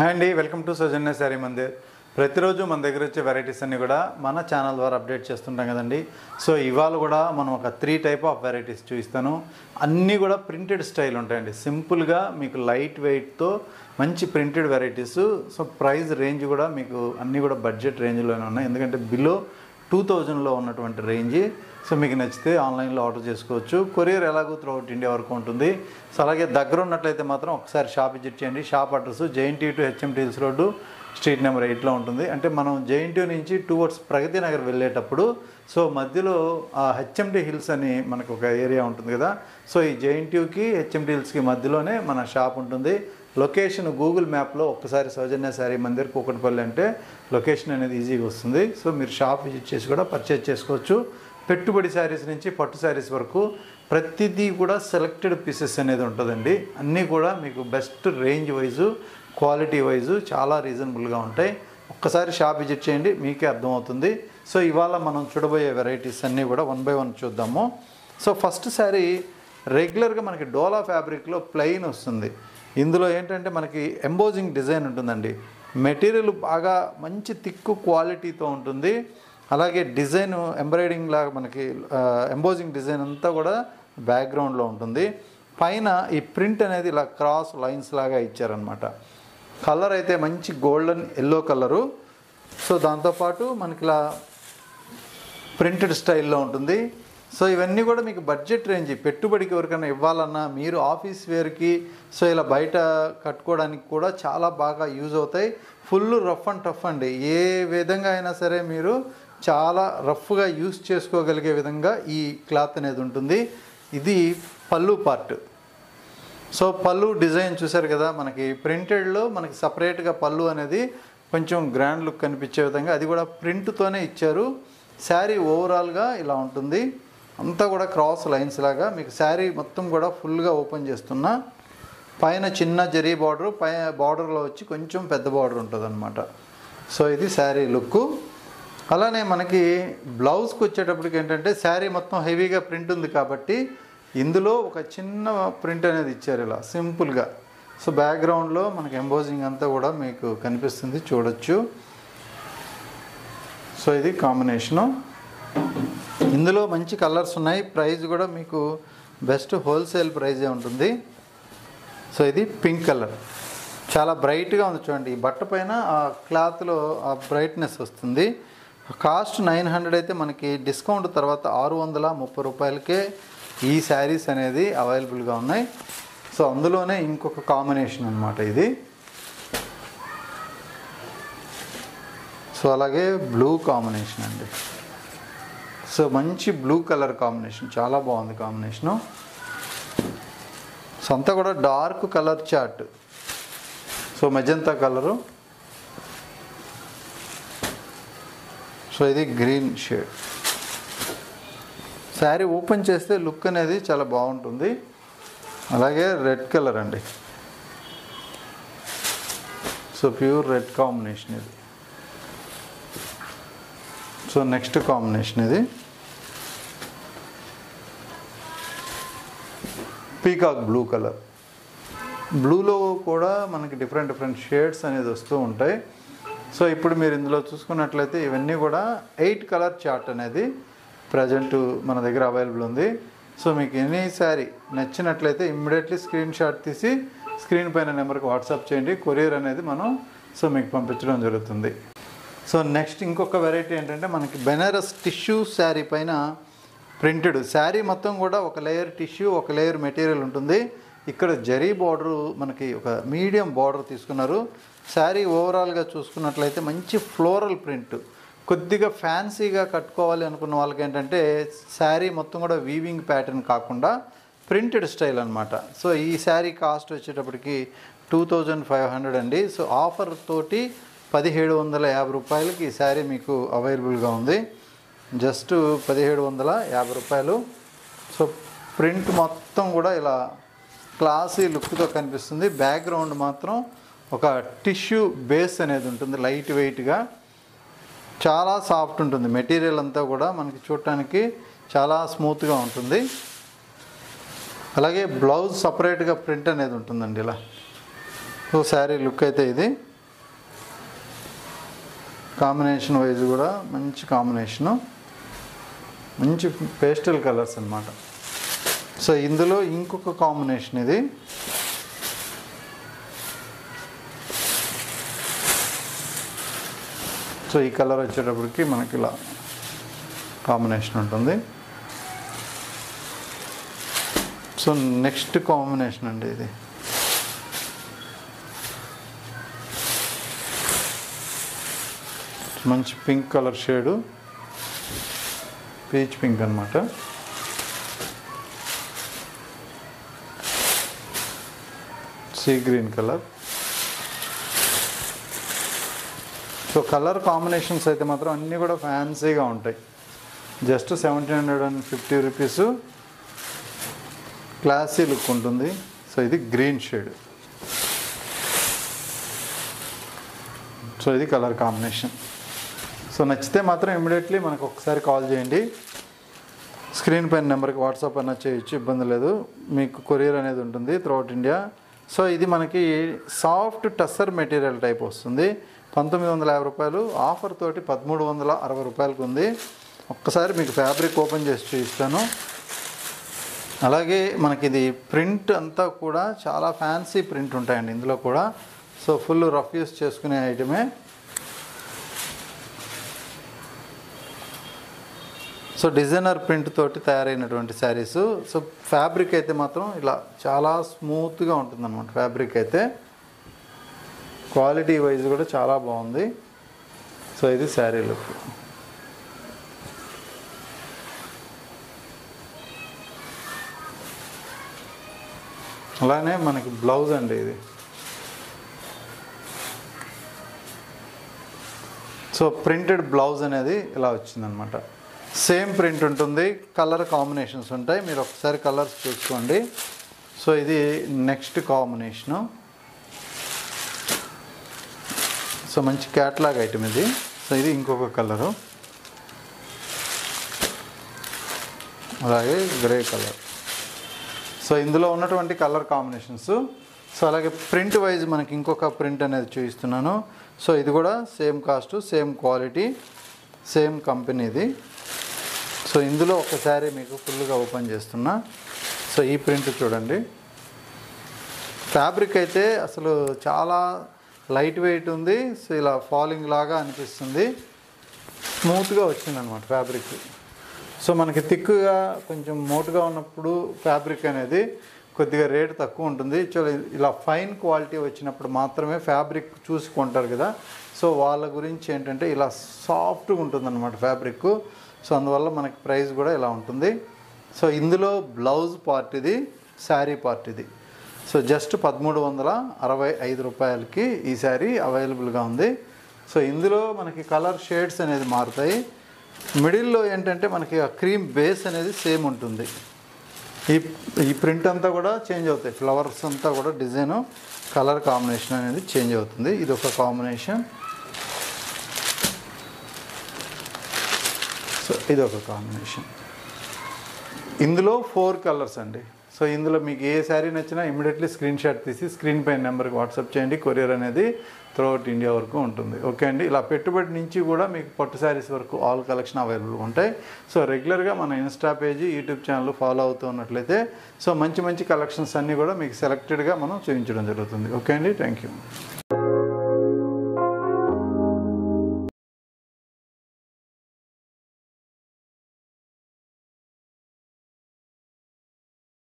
Hi అండి, welcome to సౌజన్య శారీ మందిర్. ప్రతిరోజు మన దగ్గర వచ్చే వెరైటీస్ అన్నీ కూడా మన ఛానల్ ద్వారా అప్డేట్ చేస్తుంటాం కదండి. సో ఇవాళ కూడా మనం ఒక 3 టైప్ ఆఫ్ వెరైటీస్ చూపిస్తాను. అన్నీ కూడా ప్రింటెడ్ స్టైల్ ఉంటాయండి. సింపుల్గా మీకు లైట్ వెయిట్తో మంచి printed varieties. So price range కూడా మీకు అన్నీ కూడా బడ్జెట్ రేంజ్లోనే ఉన్నాయి, ఎందుకంటే బిలో 2000లో ఉన్నటువంటి రేంజ్. సో మీకు నచ్చితే ఆన్లైన్లో ఆర్డర్ చేసుకోవచ్చు. కొరియర్ ఎలాగో త్రూఅవుట్ ఇండియా వరకు ఉంటుంది. సో అలాగే దగ్గర ఉన్నట్లయితే మాత్రం ఒకసారి షాప్ విజిట్ చేయండి. Shop address JNT to HMT hills road, street number 8లో ఉంటుంది. అంటే మనం JNT నుంచి టువర్డ్స్ ప్రగతి నగర్ వెళ్ళేటప్పుడు సో మధ్యలో HMT హిల్స్ అని మనకు ఒక ఏరియా ఉంటుంది కదా. సో ఈ JNTకి HMT హిల్స్కి మధ్యలోనే మన షాప్ ఉంటుంది. లొకేషన్ గూగుల్ మ్యాప్లో ఒక్కసారి సౌజన్య శారీ మందిర్ కూకట్పల్లి అంటే లొకేషన్ అనేది ఈజీగా వస్తుంది. సో మీరు షాప్ విజిట్ చేసి కూడా పర్చేజ్ చేసుకోవచ్చు. పెట్టుబడి శారీస్ నుంచి పట్టు శారీస్ వరకు ప్రతిదీ కూడా సెలెక్టెడ్ పీసెస్ అనేది ఉంటుందండి. అన్నీ కూడా మీకు best range wise, quality wise చాలా రీజనబుల్గా ఉంటాయి. ఒక్కసారి షాప్ విజిట్ చేయండి, మీకే అర్థమవుతుంది. సో ఇవాళ మనం చూడబోయే వెరైటీస్ అన్నీ కూడా 1 by 1 చూద్దాము. సో ఫస్ట్ శారీ రెగ్యులర్గా మనకి డోలా ఫ్యాబ్రిక్లో ప్లెయిన్ వస్తుంది. ఇందులో ఏంటంటే మనకి ఎంబోజింగ్ డిజైన్ ఉంటుందండి. మెటీరియల్ బాగా మంచి థిక్ క్వాలిటీతో ఉంటుంది. అలాగే డిజైన్ ఎంబ్రాయిడింగ్ లాగా మనకి ఎంబోజింగ్ డిజైన్ అంతా కూడా బ్యాక్గ్రౌండ్లో ఉంటుంది. పైన ఈ ప్రింట్ అనేది ఇలా క్రాస్ లైన్స్ లాగా ఇచ్చారనమాట. కలర్ అయితే మంచి గోల్డెన్ ఎల్లో కలరు. సో దాంతోపాటు మనకి ఇలా ప్రింటెడ్ స్టైల్లో ఉంటుంది. సో ఇవన్నీ కూడా మీకు బడ్జెట్ రేంజ్, పెట్టుబడికి ఎవరికైనా ఇవ్వాలన్నా, మీరు ఆఫీస్ వేర్కి సో ఇలా బయట కట్టుకోవడానికి కూడా చాలా బాగా యూజ్ అవుతాయి. ఫుల్ రఫ్ అండ్ టఫ్ అండి. ఏ విధంగా అయినా సరే మీరు చాలా రఫ్గా యూజ్ చేసుకోగలిగే విధంగా ఈ క్లాత్ అనేది ఉంటుంది. ఇది పళ్ళు పార్ట్. సో పళ్ళు డిజైన్ చూసారు కదా, మనకి ప్రింటెడ్లో మనకి సపరేట్గా పళ్ళు అనేది కొంచెం గ్రాండ్ లుక్ కనిపించే విధంగా అది కూడా ప్రింట్తోనే ఇచ్చారు. శారీ ఓవరాల్గా ఇలా ఉంటుంది. అంతా కూడా క్రాస్ లైన్స్ లాగా మీకు శారీ మొత్తం కూడా ఫుల్గా ఓపెన్ చేస్తున్నా. పైన చిన్న జరీ బార్డర్, బార్డర్లో వచ్చి కొంచెం పెద్ద బార్డర్ ఉంటుంది అనమాట. సో ఇది శారీ లుక్. అలానే మనకి బ్లౌజ్కి వచ్చేటప్పటికి ఏంటంటే శారీ మొత్తం హెవీగా ప్రింట్ ఉంది కాబట్టి ఇందులో ఒక చిన్న ప్రింట్ అనేది ఇచ్చారు ఇలా సింపుల్గా. సో బ్యాక్గ్రౌండ్లో మనకి ఎంబోజింగ్ అంతా కూడా మీకు కనిపిస్తుంది, చూడొచ్చు. సో ఇది కాంబినేషను. ఇందులో మంచి కలర్స్ ఉన్నాయి. ప్రైస్ కూడా మీకు బెస్ట్ హోల్సేల్ ప్రైజే ఉంటుంది. సో ఇది పింక్ కలర్, చాలా బ్రైట్గా ఉంది చూడండి. ఈ బట్ట పైన ఆ క్లాత్లో ఆ బ్రైట్నెస్ వస్తుంది. కాస్ట్ 900 అయితే మనకి డిస్కౌంట్ తర్వాత 630 రూపాయలకే ఈ శారీస్ అనేది అవైలబుల్గా ఉన్నాయి. సో అందులోనే ఇంకొక కాంబినేషన్ అనమాట ఇది. సో అలాగే బ్లూ కాంబినేషన్ అండి. సో మంచి బ్లూ కలర్ కాంబినేషన్, చాలా బాగుంది కాంబినేషను. సో అంతా కూడా dark colour chart. So magenta colour. So ఇది గ్రీన్ షేడ్. శారీ ఓపెన్ చేస్తే లుక్ అనేది చాలా బాగుంటుంది. అలాగే రెడ్ కలర్ అండి. సో ప్యూర్ రెడ్ కాంబినేషన్ ఇది. సో నెక్స్ట్ కాంబినేషన్ ఇది పీకాక్ బ్లూ కలర్. బ్లూలో కూడా మనకి డిఫరెంట్ షేడ్స్ అనేది వస్తూ ఉంటాయి. సో ఇప్పుడు మీరు ఇందులో చూసుకున్నట్లయితే ఇవన్నీ కూడా 8 కలర్ చార్ట్ అనేది ప్రజెంట్ మన దగ్గర అవైలబుల్ ఉంది. సో మీకు ఎనీ శారీ నచ్చినట్లయితే ఇమ్మీడియట్లీ స్క్రీన్ షాట్ తీసి స్క్రీన్ పైన నెంబర్కి వాట్సాప్ చేయండి. కొరియర్ అనేది మనం మీకు పంపించడం జరుగుతుంది. సో నెక్స్ట్ ఇంకొక వెరైటీ ఏంటంటే మనకి బెనారస్ టిష్యూ శారీ పైన ప్రింటెడ్ శారీ మొత్తం కూడా ఒక లేయర్ టిష్యూ, ఒక లేయర్ మెటీరియల్ ఉంటుంది. ఇక్కడ జరీ బార్డరు మనకి ఒక మీడియం బార్డర్ తీసుకున్నారు. శారీ ఓవరాల్గా చూసుకున్నట్లయితే మంచి ఫ్లోరల్ ప్రింట్. కొద్దిగా ఫ్యాన్సీగా కట్టుకోవాలి అనుకున్న వాళ్ళకి ఏంటంటే శారీ మొత్తం కూడా వీవింగ్ ప్యాటర్న్ కాకుండా ప్రింటెడ్ స్టైల్ అనమాట. సో ఈ శారీ కాస్ట్ వచ్చేటప్పటికి 2500 అండి. సో ఆఫర్ తోటి 1750 రూపాయలకి ఈ శారీ మీకు అవైలబుల్గా ఉంది. జస్ట్ 1750 రూపాయలు. సో ప్రింట్ మొత్తం కూడా ఇలా క్లాసీ లుక్తో కనిపిస్తుంది. బ్యాక్గ్రౌండ్ మాత్రం ఒక టిష్యూ బేస్ అనేది ఉంటుంది, లైట్ వెయిట్గా, చాలా సాఫ్ట్ ఉంటుంది. మెటీరియల్ అంతా కూడా మనకి చూడటానికి చాలా స్మూత్గా ఉంటుంది. అలాగే బ్లౌజ్ సపరేట్గా ప్రింట్ అనేది ఉంటుందండి ఇలా. సో శారీ లుక్ అయితే ఇది. కాంబినేషన్ వైజ్ కూడా మంచి కాంబినేషను, మంచి పేస్టల్ కలర్స్ అన్నమాట. సో ఇందులో ఇంకొక కాంబినేషన్ ఇది. సో ఈ కలర్ వచ్చేటప్పటికి మనకి ఇలా కాంబినేషన్ ఉంటుంది. సో నెక్స్ట్ కాంబినేషన్ అండి ఇది. మంచి pink colour shade, peach pink అన్నమాట. Sea green colour. So colour combinations అయితే మాత్రం అన్నీ కూడా ఫ్యాన్సీగా ఉంటాయి. జస్ట్ 1750 రూపీస్, క్లాసీ లుక్ ఉంటుంది. సో ఇది గ్రీన్ షేడ్. సో ఇది కలర్ కాంబినేషన్. సో నచ్చితే మాత్రం ఇమీడియట్లీ మనకు ఒకసారి కాల్ చేయండి. స్క్రీన్ పైన నెంబర్కి వాట్సాప్ అన్న చేయొచ్చు, ఇబ్బంది లేదు. మీకు కొరియర్ అనేది ఉంటుంది త్రూఅవుట్ ఇండియా. సో ఇది మనకి సాఫ్ట్ టస్సర్ మెటీరియల్ టైప్ వస్తుంది. 1950 రూపాయలు, ఆఫర్ తోటి 1360 రూపాయలకు ఉంది. ఒక్కసారి మీకు ఫ్యాబ్రిక్ ఓపెన్ చేసి చూపిస్తాను. అలాగే మనకి ఇది ప్రింట్ అంతా కూడా చాలా ఫ్యాన్సీ ప్రింట్ ఉంటాయండి ఇందులో కూడా. సో ఫుల్ రఫ్ యూస్ చేసుకునే ఐటమే. సో డిజైనర్ ప్రింట్ తోటి తయారైనటువంటి శారీస్. సో ఫ్యాబ్రిక్ అయితే మాత్రం ఇలా చాలా స్మూత్గా ఉంటుందన్నమాట. ఫ్యాబ్రిక్ అయితే క్వాలిటీ వైజ్ కూడా చాలా బాగుంది. సో ఇది శారీ లుక్. అలానే మనకి బ్లౌజ్ అండి ఇది. సో ప్రింటెడ్ బ్లౌజ్ అనేది ఇలా వచ్చిందనమాట. సేమ్ ప్రింట్ ఉంటుంది, కలర్ కాంబినేషన్స్ ఉంటాయి. మీరు ఒకసారి కలర్స్ చూసుకోండి. సో ఇది నెక్స్ట్ కాంబినేషను. సో మంచి క్యాట్లాగ్ ఐటమ్ ఇది. సో ఇది ఇంకొక కలరు, అలాగే గ్రే కలర్. సో ఇందులో ఉన్నటువంటి కలర్ కాంబినేషన్స్. సో అలాగే ప్రింట్ వైజ్ మనకి ఇంకొక ప్రింట్ అనేది చూపిస్తున్నాను. సో ఇది కూడా same cost, same quality, same కంపెనీది. సో ఇందులో ఒకసారి మీకు ఫుల్గా ఓపెన్ చేస్తున్నా. సో ఈ ప్రింట్ చూడండి. ఫ్యాబ్రిక్ అయితే అసలు చాలా లైట్ వెయిట్ ఉంది. సో ఇలా ఫాలింగ్ లాగా అనిపిస్తుంది. స్మూత్గా వచ్చిందనమాట ఫ్యాబ్రిక్. సో మనకి థిక్గా కొంచెం మోటుగా ఉన్నప్పుడు ఫ్యాబ్రిక్ అనేది కొద్దిగా రేట్ తక్కువ ఉంటుంది. ఇలా ఫైన్ క్వాలిటీ వచ్చినప్పుడు మాత్రమే ఫ్యాబ్రిక్ చూసి కొంటారు కదా. సో వాళ్ళ గురించి ఏంటంటే ఇలా సాఫ్ట్గా ఉంటుందన్నమాట ఫ్యాబ్రిక్. సో అందువల్ల మనకి ప్రైస్ కూడా ఇలా ఉంటుంది. సో ఇందులో బ్లౌజ్ పార్ట్ ఇది, శారీ పార్ట్ ఇది. సో జస్ట్ 1365 రూపాయలకి ఈ శారీ అవైలబుల్గా ఉంది. సో ఇందులో మనకి కలర్ షేడ్స్ అనేది మారుతాయి. మిడిల్లో ఏంటంటే మనకి ఆ క్రీమ్ బేస్ అనేది సేమ్ ఉంటుంది. ఈ ప్రింట్ అంతా కూడా చేంజ్ అవుతాయి. ఫ్లవర్స్ అంతా కూడా డిజైను, కలర్ కాంబినేషన్ అనేది చేంజ్ అవుతుంది. ఇది ఒక కాంబినేషన్. సో ఇది ఒక కాంబినేషన్. ఇందులో 4 కలర్స్ అండి. సో ఇందులో మీకు ఏ శారీ నచ్చినా ఇమీడియట్లీ స్క్రీన్ షాట్ తీసి స్క్రీన్ పైన నెంబర్కి వాట్సాప్ చేయండి. కొరియర్ అనేది త్రూఅవుట్ ఇండియా వరకు ఉంటుంది. ఓకే అండి. ఇలా పెట్టుబడి నుంచి కూడా మీకు పట్టు శారీస్ వరకు ఆల్ కలెక్షన్ అవైలబుల్గా ఉంటాయి. సో రెగ్యులర్గా మన Insta page, YouTube channel follow అవుతూ ఉన్నట్లయితే సో మంచి మంచి కలెక్షన్స్ అన్నీ కూడా మీకు సెలెక్టెడ్గా మనం చూపించడం జరుగుతుంది. ఓకే అండి. Thank you.